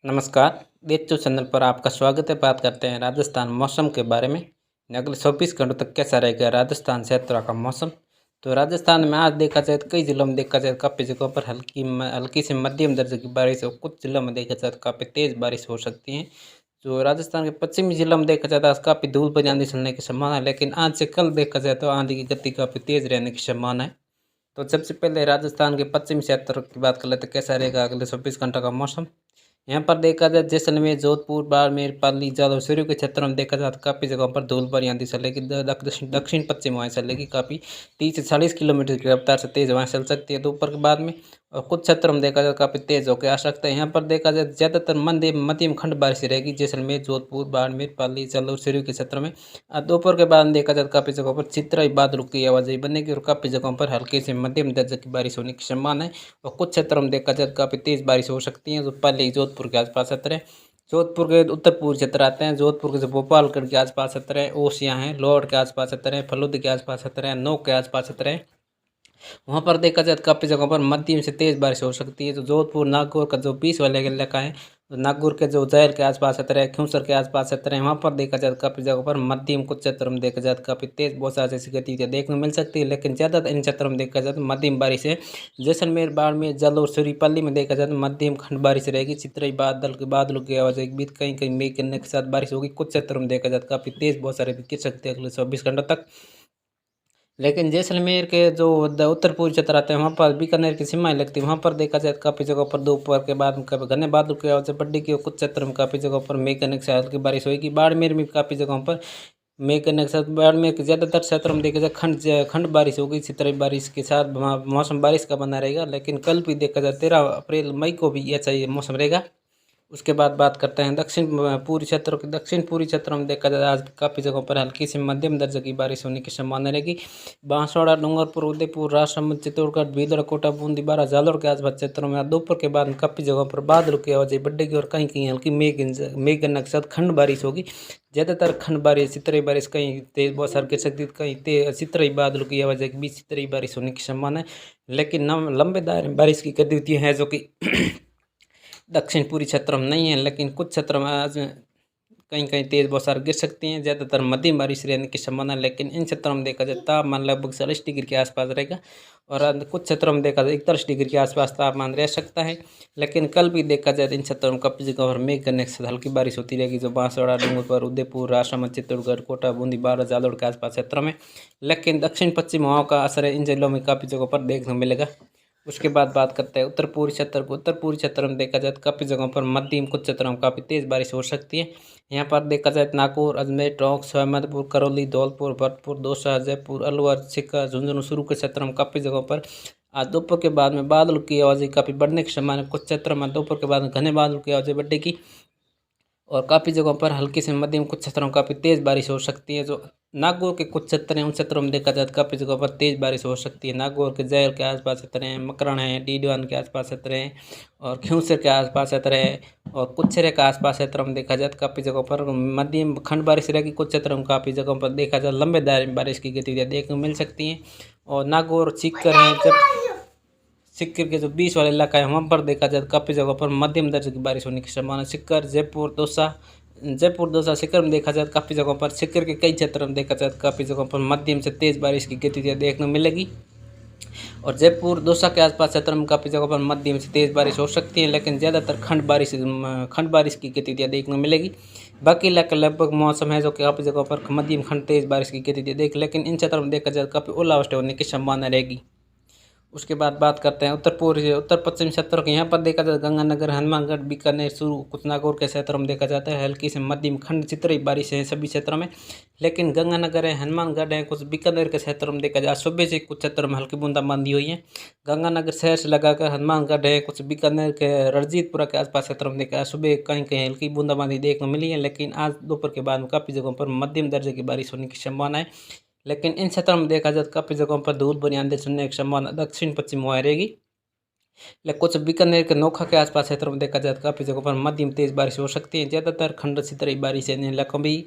नमस्कार, देchu चैनल पर आपका स्वागत है। बात करते हैं राजस्थान मौसम के बारे में। अगले 24 घंटों तक कैसा रहेगा राजस्थान क्षेत्र का मौसम। तो राजस्थान में आज देखा जाए तो कई जिलों में देखा जाए काफ़ी जगहों पर हल्की से मध्यम दर्जे की बारिश और कुछ जिलों में देखा जाए तो काफ़ी तेज़ बारिश हो सकती है। जो राजस्थान के पश्चिमी जिलों में देखा जाता है काफ़ी धूल भरी आंधी चलने की संभावना है, लेकिन आज से कल देखा जाए तो आंधी की गति काफ़ी तेज़ रहने की संभावना है। तो सबसे पहले राजस्थान के पश्चिमी क्षेत्र की बात कर लेते कैसा रहेगा अगले 24 घंटों का मौसम। यहाँ पर देखा जाए जैसलमेर, जोधपुर, बाड़मेर, पाली, जालौर, सिरोही के क्षेत्रों में देखा जाए तो काफ़ी जगहों पर धूल भरी आंधी चलेगी। दक्षिण पश्चिम हवाएं चलेगी, काफ़ी 30 से 40 किलोमीटर की रफ्तार से तेज़ हवाएं चल सकती है दोपहर के बाद में। और कुछ क्षेत्रों में देखा जाए काफ़ी तेज़ होकर आ सकता है। यहाँ पर देखा जाए ज़्यादातर मध्यम खंड बारिश रहेगी जैसलमेर, जोधपुर, बाड़मेर, पाली, जालौर, सिरोही के क्षेत्रों में। दोपहर के बाद देखा जाए काफ़ी जगहों पर चित्रा बादलों की आवाजाही बनेगी और काफ़ी जगहों पर हल्की से मध्यम दर्जे की बारिश होने की संभावना है। और कुछ क्षेत्रों में देखा जाए काफ़ी तेज़ बारिश हो सकती है, जो पाली, जोधपुर के आसपास क्षेत्र है। जोधपुर के उत्तर पूर्व क्षेत्र आते हैं। जोधपुर के जो भोपालगढ़ के आसपास क्षेत्र है, ओसियाँ हैं, लोअर के आसपास क्षेत्र है, फलूदी के आसपास क्षेत्र है, नोक के आसपास क्षेत्र है। वहाँ पर देखा जाए तो काफ़ी जगहों पर मध्यम से तेज़ बारिश हो सकती है। जो जोधपुर नागौर का जो 20 वाले इलाका है, तो नागौर के जो जैल के आसपास क्षेत्र है, खिंवसर के आसपास क्षेत्र है, वहाँ पर देखा जाए तो काफ़ी जगहों पर मध्यम, कुछ क्षेत्रों में देखा जाए तो काफ़ी तेज़ बौछार जैसी गतिविधियाँ देखने को मिल सकती है, लेकिन ज़्यादातर इन क्षेत्रों में देखा जाए तो मध्यम बारिश है। जैसलमेर, बाड़मेर, जालौर, सिरोही, पाली में देखा जाए तो मध्यम खंड बारिश रहेगी। चित्रई बादलों की आवाजाही के बीच कहीं कहीं मेघ गिरने के साथ बारिश होगी। कुछ क्षेत्रों में देखा जाए तो काफ़ी तेज़ बौछारें भी गिर सकती है अगले 24 घंटों तक। लेकिन जैसलमेर के जो उत्तर पूर्वी क्षेत्र आते हैं, वहाँ पर बीकानेर की सीमाएं लगती है। वहाँ पर देखा जाए तो काफ़ी जगहों पर दोपहर के बाद में कभी घने बादल की आवाज़ बढ़ने की और कुछ क्षेत्रों में काफ़ी जगहों पर मेघ गिरने के साथ हल्की बारिश होगी। बाड़मेर में काफ़ी जगहों पर मेघ गिरने के साथ बाड़मेर के ज़्यादातर क्षेत्रों में देखा जाए खंड बारिश होगी। इसी तरह बारिश के साथ मौसम बारिश का बना रहेगा। लेकिन कल भी देखा जाए 13 मई को भी ऐसा ही मौसम रहेगा। उसके बाद बात करते हैं दक्षिण पूर्वी क्षेत्रों में देखा जाए आज काफ़ी जगहों पर हल्की से मध्यम दर्जे की बारिश होने की संभावना रहेगी। बांसवाड़ा, डूंगरपुर, उदयपुर, राजसमंद, चित्तौड़गढ़, भीलवाड़ा, कोटा, बूंदी, बारा, जालौर के आसपास क्षेत्रों में दोपहर के बाद काफ़ी जगहों पर बादलों की आवाजाही बढ़ेगी और कहीं कहीं हल्की मेघ गिरने के साथ खंड बारिश होगी। ज़्यादातर खंड बारिश, चितरई बारिश, कहीं तेज बौछार गिर सकती है, कहीं चितरई बादलों की आवाजाही के बीच चितरई बारिश होने की संभावना है। लेकिन लंबे दायरे में बारिश की गतिविधियाँ हैं जो कि दक्षिण पूर्वी क्षेत्रों में नहीं है, लेकिन कुछ क्षेत्रों में आज कहीं कहीं तेज बौछार गिर सकती हैं। ज़्यादातर मध्यम बारिश रहने की संभावना है, लेकिन इन क्षेत्रों में देखा जाए तापमान लगभग 40 डिग्री के आसपास रहेगा और कुछ क्षेत्रों में देखा जाए 41 डिग्री के आसपास तापमान रह सकता है। लेकिन कल भी देखा जाए इन क्षेत्रों में काफ़ी जगह पर मेघ गिरने के साथ हल्की बारिश होती रहेगी, जो बांसवाड़ा, डूंगरपुर, उदयपुर, राजसमंद, चित्तौड़गढ़, कोटा, बूंदी, बारा, जालौर के आसपास क्षेत्रों में। लेकिन दक्षिण पश्चिम हवाओं का असर इन जिलों में काफ़ी जगहों पर देखने को मिलेगा। उसके बाद बात करते हैं उत्तर पूर्वी क्षेत्र को। उत्तर पूर्वी क्षेत्र में देखा जाए तो काफ़ी जगहों पर मध्यम, कुछ क्षेत्रों में काफ़ी तेज़ बारिश हो सकती है। यहाँ पर देखा जाए तो नागौर, अजमेर, टोंक, सवाईमाधोपुर, करौली, धौलपुर, भरतपुर, दौसा, जयपुर, अलवर, सीकर, झुंझुनू, शुरू के क्षेत्रों में काफ़ी जगहों पर आज दोपहर के बाद में बादलों की आवाजाही काफ़ी बढ़ने की संभावना है। कुछ क्षेत्रों में दोपहर के बाद में घने बादलों की आवाजाही बढ़ेगी और काफ़ी जगहों पर हल्की से मध्यम, कुछ क्षेत्रों में काफ़ी तेज़ बारिश हो सकती है। जो नागौर के कुछ क्षेत्र हैं उन क्षेत्रों में देखा जाए तो काफ़ी जगहों पर तेज़ बारिश हो सकती है। नागौर के जैल के आसपास क्षेत्र हैं, मकरण हैं, डीडवान के आसपास क्षेत्र हैं और खिंवसर के आसपास क्षेत्र है और कुछेरे के आसपास क्षेत्रों में देखा जाए तो काफ़ी जगहों पर मध्यम खंड बारिश रहेगी। कुछ क्षेत्रों में काफ़ी जगहों पर देखा जाए लंबे दायरे में बारिश की गतिविधियाँ देखने को मिल सकती हैं। और नागौर, सीकर हैं, जब सिक्किम के जो 20 वाला इलाका है वहाँ पर देखा जाए तो काफ़ी जगहों पर मध्यम दर्जे की बारिश होने की संभावना है। सिक्कर, जयपुर, दौसा, सीकर में देखा जाए तो काफ़ी जगहों पर, सिक्कर के कई क्षेत्रों में देखा जाए तो काफ़ी जगहों पर मध्यम से तेज़ बारिश की गतिविधियाँ देखने को मिलेगी। और जयपुर, दौसा के आसपास क्षेत्रों में काफ़ी जगहों पर मध्यम से तेज़ बारिश हो सकती है, लेकिन ज़्यादातर खंड बारिश की गतिविधियाँ देखने को मिलेगी। बाकी इलाके लगभग मौसम है जो कि काफ़ी जगहों पर मध्यम खंड तेज़ बारिश की गतिविधियाँ लेकिन इन क्षेत्रों में देखा जाए काफ़ी ओलावृष्टि होने की संभावना रहेगी। उसके बाद बात करते हैं उत्तर पश्चिम क्षेत्रों के। यहाँ पर देखा जाए गंगानगर, हनुमानगढ़, बीकानेर, चूरू, कुछ नागौर के क्षेत्रों में देखा जाता है हल्की से मध्यम खंड चितरई बारिश है सभी क्षेत्रों में। लेकिन गंगानगर है, हनुमानगढ़ है, कुछ बीकानेर के क्षेत्रों में देखा जाए सुबह से कुछ क्षेत्रों में हल्की बूंदाबांदी हुई है। गंगानगर शहर से लगाकर हनुमानगढ़ है, कुछ बीकानेर के रणजीतपुरा के आसपास क्षेत्रों में देखा सुबह कहीं कहीं हल्की बूंदाबांदी देखने को मिली है, लेकिन आज दोपहर के बाद में काफ़ी जगहों पर मध्यम दर्जे की बारिश होने की संभावना है। लेकिन इन क्षेत्रों में देखा जाए तो काफ़ी जगहों पर धूल भरी आंधी चलने की संभावना दक्षिण पश्चिम हवाएं रहेगी। लेकिन कुछ बीकानेर के नोखा के आसपास क्षेत्रों में देखा जाए तो काफ़ी जगहों पर मध्यम तेज बारिश हो सकती है। ज़्यादातर खंड से तरह बारिश है इन इलाकों में भी।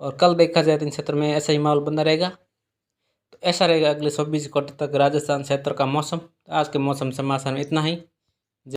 और कल देखा जाए तो इन क्षेत्रों में ऐसा ही माहौल बना रहेगा। तो ऐसा रहेगा अगले 24 घंटे तक राजस्थान क्षेत्र का मौसम। आज के मौसम समाचार में इतना ही।